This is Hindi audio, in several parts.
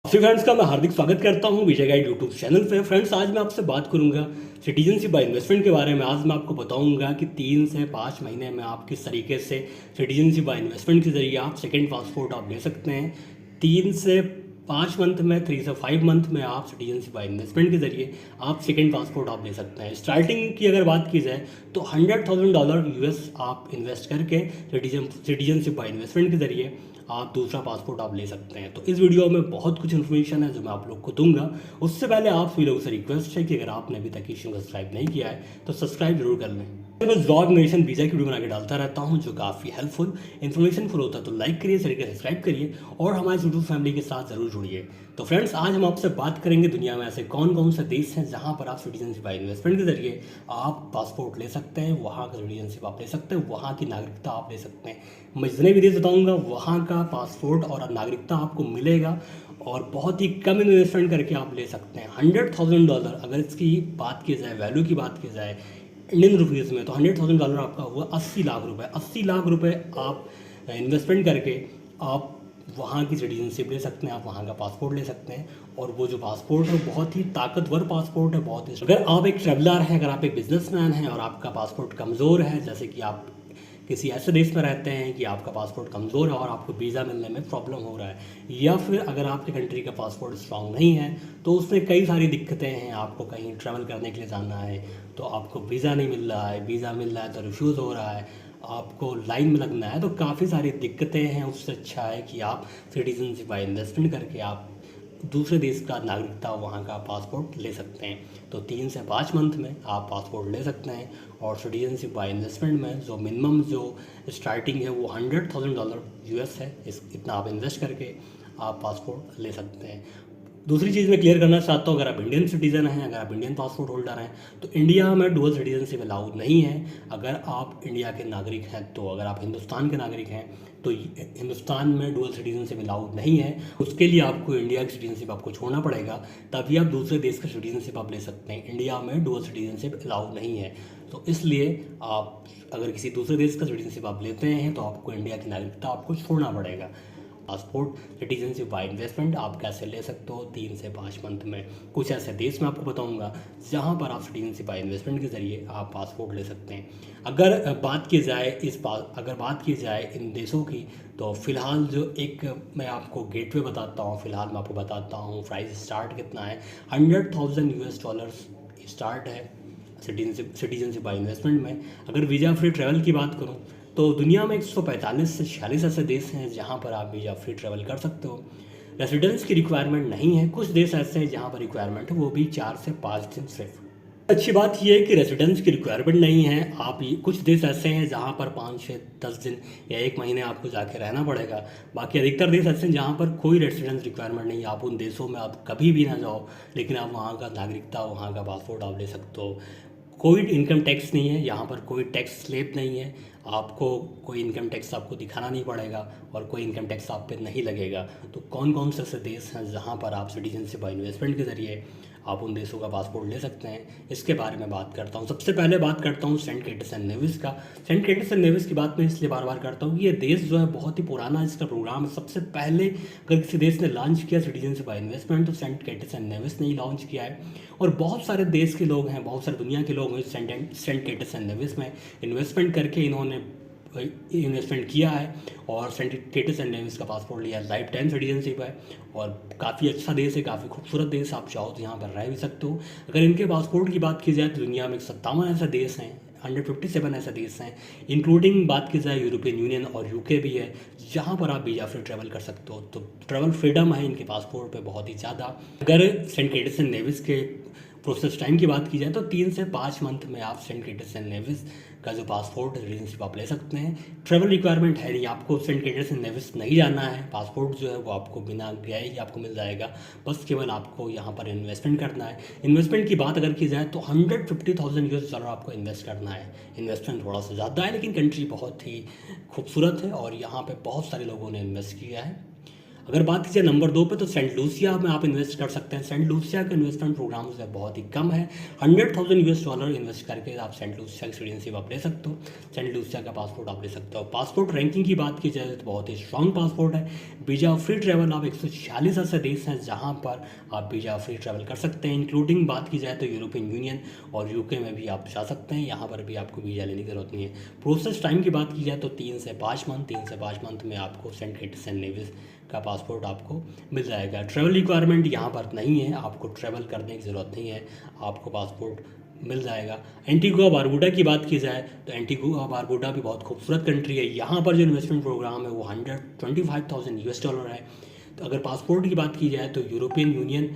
फ्रेंड्स का मैं हार्दिक स्वागत करता हूं विजय गाइड यूट्यूब चैनल पे। फ्रेंड्स, आज मैं आपसे बात करूंगा सिटीजनशिप बाय इन्वेस्टमेंट के बारे में। आज मैं आपको बताऊंगा कि 3 से 5 महीने में आप किस तरीके से सिटीजनशिप बाय इन्वेस्टमेंट के जरिए आप सेकंड पासपोर्ट आप ले सकते हैं। 3 से 5 मंथ में, 3 से 5 मंथ में आप सिटीजनशिप बाय इन्वेस्टमेंट के जरिए आप सेकंड पासपोर्ट आप ले सकते हैं। स्टार्टिंग की अगर बात की जाए तो $100,000 यूएस आप इन्वेस्ट करके सिटीजनशिप बाय इन्वेस्टमेंट के जरिए आप दूसरा पासपोर्ट आप ले सकते हैं। तो इस वीडियो में बहुत कुछ इन्फॉर्मेशन है जो मैं आप लोग को दूंगा। उससे पहले आप सभी लोगों से रिक्वेस्ट है कि अगर आपने अभी तक इस चैनल को सब्सक्राइब नहीं किया है तो सब्सक्राइब जरूर कर लें। मैं जॉब इमिग्रेशन वीज़ा की वीडियो बना के डालता रहता हूं जो काफ़ी हेल्पफुल इन्फॉर्मेशनफुल होता है। तो लाइक करिए, शेयर करिए, सब्सक्राइब करिए और हमारे यूट्यूब फैमिली के साथ ज़रूर जुड़िए। तो फ्रेंड्स, आज हम आपसे बात करेंगे दुनिया में ऐसे कौन कौन से देश हैं जहां पर आप सिटीजनशिप बाय इन्वेस्टमेंट के जरिए आप पासपोर्ट ले सकते हैं, वहां का सिटीजनशिप आप ले सकते हैं, वहां की नागरिकता आप ले सकते हैं। मैं जितने भी देश बताऊंगा वहां का पासपोर्ट और नागरिकता आपको मिलेगा और बहुत ही कम इन्वेस्टमेंट करके आप ले सकते हैं। $100,000 अगर इसकी बात की जाए, वैल्यू की बात की जाए इंडियन रुपीज़ में, तो $100,000 आपका हुआ 80 लाख रुपए। 80 लाख रुपए आप इन्वेस्टमेंट करके आप वहाँ की सिटीजनशिप ले सकते हैं, आप वहाँ का पासपोर्ट ले सकते हैं। और वो जो पासपोर्ट है बहुत ही ताकतवर पासपोर्ट है, बहुत ही। अगर आप एक ट्रेवलर हैं, अगर आप एक बिजनेसमैन हैं और आपका पासपोर्ट कमज़ोर है, जैसे कि आप किसी ऐसे देश में रहते हैं कि आपका पासपोर्ट कमज़ोर है और आपको वीज़ा मिलने में प्रॉब्लम हो रहा है, या फिर अगर आपके कंट्री का पासपोर्ट स्ट्रांग नहीं है तो उसमें कई सारी दिक्कतें हैं। आपको कहीं ट्रैवल करने के लिए जाना है तो आपको वीज़ा नहीं मिल रहा है, वीज़ा मिल रहा है तो रिफ्यूज़ हो रहा है, आपको लाइन में लगना है, तो काफ़ी सारी दिक्कतें हैं। उससे अच्छा है कि आप सिटीजनशिप बाय इन्वेस्टमेंट करके आप दूसरे देश का नागरिकता, वहाँ का पासपोर्ट ले सकते हैं। तो 3 से 5 मंथ में आप पासपोर्ट ले सकते हैं और सिटीजनशिप बाय इन्वेस्टमेंट में जो मिनिमम जो स्टार्टिंग है वो $100,000 यूएस है। इतना आप इन्वेस्ट करके आप पासपोर्ट ले सकते हैं। दूसरी चीज़ मैं क्लियर करना चाहता हूँ, अगर आप इंडियन सिटीज़न हैं, अगर आप इंडियन पासपोर्ट होल्डर हैं तो इंडिया में डुअल सिटीजनशिप अलाउड नहीं है। अगर आप इंडिया के नागरिक हैं, तो अगर आप हिंदुस्तान के नागरिक हैं तो हिंदुस्तान में डुअल सिटीजनशिप अलाउड नहीं है। उसके लिए आपको इंडिया की सिटीजनशिप आपको छोड़ना पड़ेगा, तभी आप दूसरे देश का सिटीजनशिप आप ले सकते हैं। इंडिया में डुअल सिटीजनशिप अलाउड नहीं है, तो इसलिए आप अगर किसी दूसरे देश का सिटीजनशिप आप लेते हैं तो आपको इंडिया की नागरिकता आपको छोड़ना पड़ेगा। पासपोर्ट सिटीजनशिप बाय इन्वेस्टमेंट आप कैसे ले सकते हो 3 से 5 मंथ में, कुछ ऐसे देश मैं आपको बताऊंगा जहां पर आप सिटीजनशिप बाय इन्वेस्टमेंट के जरिए आप पासपोर्ट ले सकते हैं। अगर बात की जाए अगर बात की जाए इन देशों की, तो फिलहाल जो एक मैं आपको गेटवे बताता हूँ, फिलहाल मैं आपको बताता हूँ प्राइस स्टार्ट कितना है। $100,000 स्टार्ट है सिटीजनशिप बाय इन्वेस्टमेंट में। अगर वीज़ा फ्री ट्रैवल की बात करूँ तो दुनिया में 145 से 46 ऐसे देश हैं जहां पर आप वीज़ा फ्री ट्रैवल कर सकते हो। रेसिडेंस की रिक्वायरमेंट नहीं है। कुछ देश ऐसे हैं जहां पर रिक्वायरमेंट है, वो भी 4 से 5 दिन सिर्फ। अच्छी बात यह है कि रेसिडेंस की रिक्वायरमेंट नहीं है। कुछ देश ऐसे हैं जहां पर 5 से 10 दिन या 1 महीने आपको जाके रहना पड़ेगा। बाकी अधिकतर देश ऐसे हैं जहां पर कोई रेसिडेंस रिक्वायरमेंट नहीं है। आप उन देशों में आप कभी भी ना जाओ, लेकिन आप वहाँ का नागरिकता, वहाँ का पासपोर्ट आप ले सकते हो। कोई इनकम टैक्स नहीं है यहाँ पर, कोई टैक्स स्लैब नहीं है। आपको कोई इनकम टैक्स आपको दिखाना नहीं पड़ेगा और कोई इनकम टैक्स आप पे नहीं लगेगा। तो कौन कौन से ऐसे देश हैं जहाँ पर आप सिटीजनशिप बाय इन्वेस्टमेंट के ज़रिए आप उन देशों का पासपोर्ट ले सकते हैं, इसके बारे में बात करता हूँ। सबसे पहले बात करता हूँ सेंट किट्स एंड नेविस का। सेंट किट्स एंड नेविस की बात मैं इसलिए बार बार करता हूँ कि ये देश जो है बहुत ही पुराना इसका प्रोग्राम है। सबसे पहले अगर किसी देश ने लॉन्च किया सिटीजनशिप बाय इन्वेस्टमेंट तो सेंट किट्स एंड नेविस ने ही लॉन्च किया है। और बहुत सारे देश के लोग हैं, बहुत सारे दुनिया के लोग हैं सेंट किट्स एंड नेविस में इन्वेस्टमेंट करके इन्होंने इन्वेस्टमेंट किया है और सेंट किट्स एंड नेविस का पासपोर्ट लिया। लाइफ टाइम सिटीजनशिप है और काफ़ी अच्छा देश है, काफ़ी खूबसूरत देश। आप चाहो तो यहाँ पर रह भी सकते हो। अगर इनके पासपोर्ट की बात की जाए तो दुनिया में 57 ऐसे देश हैं, 157 ऐसे देश हैं, इंक्लूडिंग बात की जाए यूरोपियन यूनियन और यूके भी है, जहाँ पर आप वीज़ा फ्री ट्रैवल कर सकते हो। तो ट्रैवल फ्रीडम है इनके पासपोर्ट पे बहुत ही ज़्यादा। अगर सेंट किट्स एंड नेविस के प्रोसेस टाइम की बात की जाए तो 3 से 5 मंथ में आप सेंट किट्स एंड नेविस का जो पासपोर्ट सिटीजनशिप आप ले सकते हैं। ट्रैवल रिक्वायरमेंट है नहीं, आपको सेंट किट्स एंड नेविस नहीं जाना है। पासपोर्ट जो है वो आपको बिना गए ही आपको मिल जाएगा, बस केवल आपको यहाँ पर इन्वेस्टमेंट करना है। इन्वेस्टमेंट की बात अगर की जाए तो $150,000 आपको इन्वेस्ट करना है। इन्वेस्टमेंट थोड़ा सा ज़्यादा है लेकिन कंट्री बहुत ही खूबसूरत है और यहाँ पर बहुत सारे लोगों ने इन्वेस्ट किया है। अगर बात की जाए नंबर 2 पे, तो सेंट लूसिया में आप इन्वेस्ट कर सकते हैं। सेंट लूसिया का इन्वेस्टमेंट प्रोग्राम से बहुत ही कम है। $100,000 इन्वेस्ट करके आप सेंट लूसिया की सिटीजनशिप आप ले सकते हो। सेंट लूसिया का पासपोर्ट आप ले सकते हो। पासपोर्ट रैंकिंग की बात की जाए तो बहुत ही स्ट्रॉन्ग पासपोर्ट है। वीज़ा फ्री ट्रैवल आप 146 ऐसे देश हैं जहाँ पर आप वीज़ा फ्री ट्रैवल कर सकते हैं, इंक्लूडिंग बात की जाए तो यूरोपियन यूनियन और यूके में भी आप जा सकते हैं। यहाँ पर भी आपको वीज़ा लेने की ज़रूरत नहीं है। प्रोसेस टाइम की बात की जाए तो 3 से 5 मंथ में आपको सेंट किट्स एंड नेविस का पासपोर्ट आपको मिल जाएगा। ट्रैवल रिक्वायरमेंट यहाँ पर नहीं है, आपको ट्रैवल करने की ज़रूरत नहीं है, आपको पासपोर्ट मिल जाएगा। एंटीगुआ बारबुडा की बात की जाए तो एंटीगुआ बारबुडा भी बहुत खूबसूरत कंट्री है। यहाँ पर जो इन्वेस्टमेंट प्रोग्राम है वो $125,000 है। तो अगर पासपोर्ट की बात की जाए तो यूरोपियन यूनियन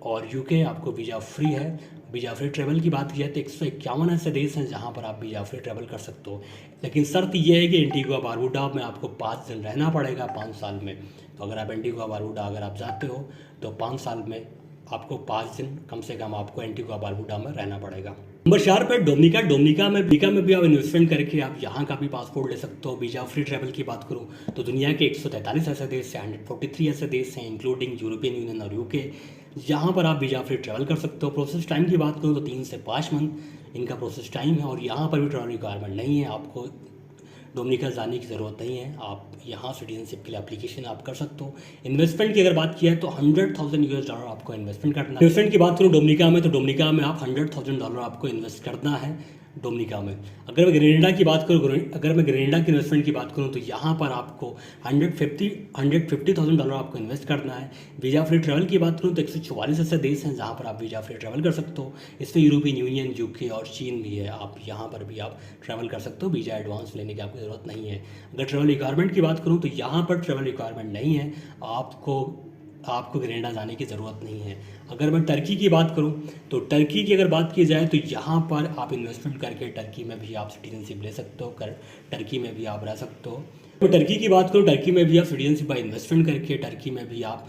और यूके आपको वीज़ा फ्री है। वीज़ा फ्री ट्रैवल की बात की जाए तो 151 ऐसे देश हैं जहाँ पर आप वीज़ा फ्री ट्रैवल कर सकते हो, लेकिन शर्त यह है कि एंटीगुआ बारबुडा में आपको 5 दिन रहना पड़ेगा 5 साल में। तो अगर आप एंटीगुआ बारबुडा अगर आप जाते हो तो 5 साल में आपको 5 दिन कम से कम आपको एंटीगुआ बारबुडा में रहना पड़ेगा। नंबर 4 पर डोमिनिका में भी आप इन्वेस्टमेंट करके आप यहाँ का भी पासपोर्ट ले सकते हो। वीज़ा फ्री ट्रैवल की बात करूँ तो दुनिया के 143 ऐसे देश हैं, 143 ऐसे देश हैं इंक्लूडिंग यूरोपियन यूनियन और यूके, जहाँ पर आप वीज़ा फ्री ट्रैवल कर सकते हो। प्रोसेस टाइम की बात करूँ तो 3 से 5 मंथ इनका प्रोसेस टाइम है और यहाँ पर भी ट्रैवल रिक्वायरमेंट नहीं है। आपको डोमिनिका जाने की ज़रूरत नहीं है, आप यहाँ सिटीजनशिप के लिए एप्लीकेशन आप कर सकते हो। इन्वेस्टमेंट की अगर बात की है तो $100,000 आपको इन्वेस्टमेंट करना है। इन्वेस्टमेंट की बात करूँ डोमिनिका में, तो डोमिनिका में आप $100,000 आपको इन्वेस्ट करना है डोमिनिका में। अगर मैं ग्रेनेडा की इन्वेस्टमेंट की बात करूँ तो यहाँ पर आपको $150,000 आपको इन्वेस्ट करना है। वीज़ा फ्री ट्रैवल की बात करूँ तो 144 ऐसे देश हैं जहाँ पर आप वीज़ा फ्री ट्रैवल कर सकते हो। इसमें यूरोपियन यूनियन, यूके और चीन भी है, आप यहाँ पर भी आप ट्रैवल कर सकते हो। वीज़ा एडवांस लेने की आपको ज़रूरत नहीं है। अगर ट्रैवल रिक्वायरमेंट की बात करूँ तो यहाँ पर ट्रैवल रिक्वायरमेंट नहीं है, आपको ग्रेनेडा जाने की ज़रूरत नहीं है। अगर मैं टर्की की बात करूं तो टर्की की अगर बात की जाए तो यहाँ पर आप इन्वेस्टमेंट करके टर्की में भी आप सिटीजनशिप ले सकते हो, टर्की में भी आप रह सकते हो। तो टर्की की बात करूँ, टर्की में भी आप सिटीजनशिप बाय इन्वेस्टमेंट करके टर्की में भी आप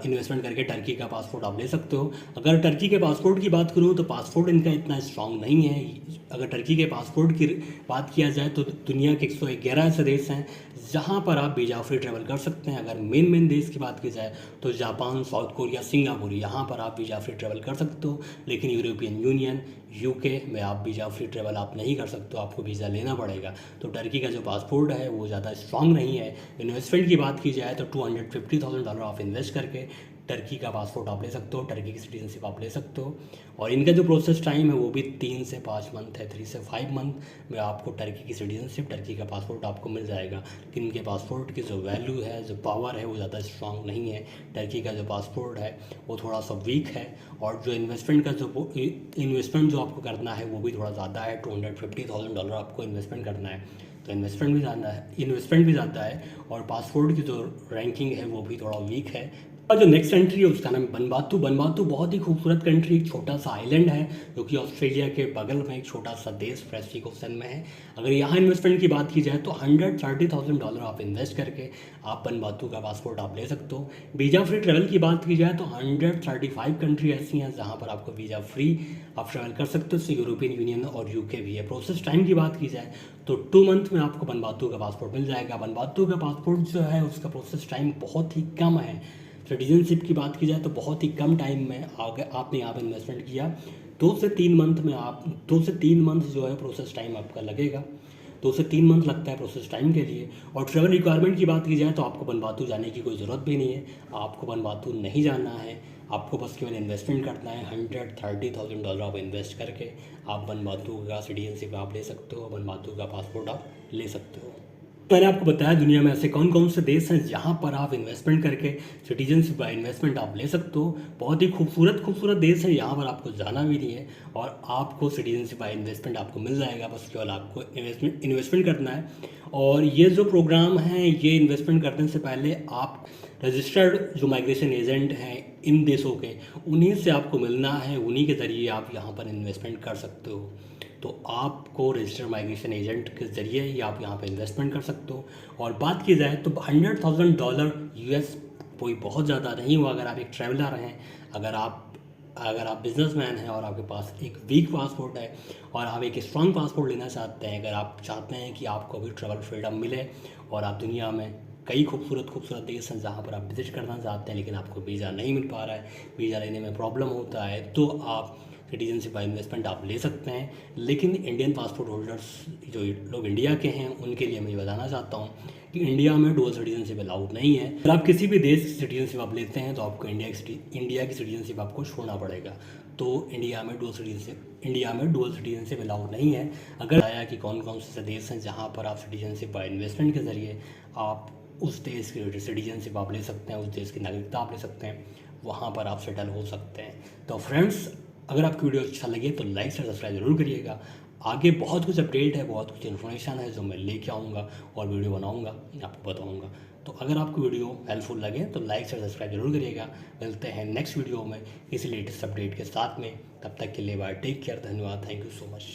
इन्वेस्टमेंट करके टर्की का पासपोर्ट आप ले सकते हो। अगर टर्की के पासपोर्ट की बात करूँ तो पासपोर्ट इनका इतना स्ट्रॉन्ग नहीं है। अगर टर्की के पासपोर्ट की बात किया जाए तो दुनिया के 111 ऐसे देश हैं जहाँ पर आप वीज़ा फ्री ट्रैवल कर सकते हैं। अगर मेन देश की बात की जाए तो जापान, साउथ कोरिया, सिंगापुर, यहाँ पर आप वीज़ा फ्री ट्रैवल कर सकते हो। लेकिन यूरोपियन यूनियन, यूके में आप वीज़ा फ्री ट्रैवल आप नहीं कर सकते हो, आपको वीज़ा लेना पड़ेगा। तो टर्की का जो पासपोर्ट है वो ज़्यादा स्ट्रॉन्ग नहीं है। इन्वेस्टमेंट की बात की जाए तो $250,000 आप इन्वेस्ट करके टर्की का पासपोर्ट आप ले सकते हो, टर्की की सिटीजनशिप आप ले सकते हो। और इनका जो प्रोसेस टाइम है वो भी 3 से 5 मंथ है। 3 से 5 मंथ में आपको टर्की की सिटीजनशिप, टर्की का पासपोर्ट आपको मिल जाएगा। लेकिन इनके पासपोर्ट की जो वैल्यू है, जो पावर है, वो ज़्यादा स्ट्रॉन्ग नहीं है। टर्की का जो पासपोर्ट है वो थोड़ा सा वीक है और जो इन्वेस्टमेंट जो आपको करना है वो भी थोड़ा ज़्यादा है। $250,000 आपको इन्वेस्टमेंट करना है, तो इन्वेस्टमेंट भी ज़्यादा है और पासपोर्ट की जो रैंकिंग है वो भी थोड़ा वीक है। और जो नेक्स्ट कंट्री है उसका नाम बनबातू। बनबातू बहुत ही खूबसूरत कंट्री, एक छोटा सा आइलैंड है जो कि ऑस्ट्रेलिया के बगल में एक छोटा सा देश पैसिफिक ओशन में है। अगर यहाँ इन्वेस्टमेंट की बात की जाए तो $130,000 आप इन्वेस्ट करके आप बनबातू का पासपोर्ट आप ले सकते हो। वीज़ा फ्री ट्रैवल की बात की जाए तो 135 कंट्री ऐसी हैं जहाँ पर आपको वीज़ा फ्री आप ट्रैवल कर सकते हो। इससे यूरोपियन यूनियन और यूके भी है। प्रोसेस टाइम की बात की जाए तो 2 मंथ में आपको बनबातू का पासपोर्ट मिल जाएगा। बनबातू का पासपोर्ट जो है उसका प्रोसेस टाइम बहुत ही कम है। सिटीजनशिप की बात की जाए तो बहुत ही कम टाइम में आपने यहाँ पर इन्वेस्टमेंट किया 2 से 3 मंथ जो है प्रोसेस टाइम आपका लगेगा। 2 से 3 मंथ लगता है प्रोसेस टाइम के लिए। और ट्रैवल रिक्वायरमेंट की बात की जाए तो आपको बनबातू जाने की कोई ज़रूरत भी नहीं है। आपको बनबातू नहीं जाना है, आपको बस केवल इन्वेस्टमेंट करना है। $130,000 आप इन्वेस्ट करके आप बनबातू का सिटीजनशिप आप ले सकते हो, बनबातू का पासपोर्ट आप ले सकते हो। मैंने आपको बताया दुनिया में ऐसे कौन कौन से देश हैं जहाँ पर आप इन्वेस्टमेंट करके सिटीजनशिप बाय इन्वेस्टमेंट आप ले सकते हो। बहुत ही खूबसूरत देश है, यहाँ पर आपको जाना भी नहीं है और आपको सिटीजनशिप बाय इन्वेस्टमेंट आपको मिल जाएगा। बस केवल आपको इन्वेस्टमेंट करना है। और ये जो प्रोग्राम है ये इन्वेस्टमेंट करने से पहले आप रजिस्टर्ड जो माइग्रेशन एजेंट हैं इन देशों के, उन्हीं से आपको मिलना है, उन्हीं के ज़रिए आप यहाँ पर इन्वेस्टमेंट कर सकते हो। तो आपको रजिस्टर्ड माइग्रेशन एजेंट के ज़रिए ही आप यहाँ पे इन्वेस्टमेंट कर सकते हो। और बात की जाए तो $100,000 US कोई बहुत ज़्यादा नहीं हुआ। अगर आप एक ट्रैवलर हैं, अगर आप बिजनेसमैन हैं और आपके पास एक वीक पासपोर्ट है और आप एक स्ट्रॉन्ग पासपोर्ट लेना चाहते हैं, अगर आप चाहते हैं कि आपको भी ट्रैवल फ्रीडम मिले और आप दुनिया में कई खूबसूरत देश हैं जहाँ पर आप विजिट करना चाहते हैं लेकिन आपको वीज़ा नहीं मिल पा रहा है, वीज़ा लेने में प्रॉब्लम होता है, तो आप सिटीजनशिप बाय इन्वेस्टमेंट आप ले सकते हैं। लेकिन इंडियन पासपोर्ट होल्डर्स जो लोग इंडिया के हैं उनके लिए मैं ये बताना चाहता हूँ कि इंडिया में डुअल सिटीजनशिप अलाउड नहीं है। अगर आप किसी भी देश की सिटीजनशिप आप लेते हैं तो आपको इंडिया की सिटीजनशिप आपको छोड़ना पड़ेगा। तो इंडिया में डुअल सिटीजनशिप अलाउड नहीं है। अगर आया कि कौन कौन से देश हैं जहाँ पर आप सिटीजनशिप बाय इन्वेस्टमेंट के ज़रिए आप उस देश की सिटीजनशिप आप ले सकते हैं, उस देश की नागरिकता आप ले सकते हैं, वहाँ पर आप सेटल हो सकते हैं। तो फ्रेंड्स, अगर आपकी वीडियो अच्छा लगे तो लाइक से सब्सक्राइब जरूर करिएगा। आगे बहुत कुछ अपडेट है, बहुत कुछ इन्फॉर्मेशन है जो मैं लेके आऊँगा और वीडियो बनाऊँगा, आपको बताऊँगा। तो अगर आपको वीडियो हेल्पफुल लगे तो लाइक से सब्सक्राइब जरूर करिएगा। मिलते हैं नेक्स्ट वीडियो में किसी लेटेस्ट अपडेट के साथ में। तब तक के लिए बाय, टेक केयर, धन्यवाद, थैंक यू सो मच।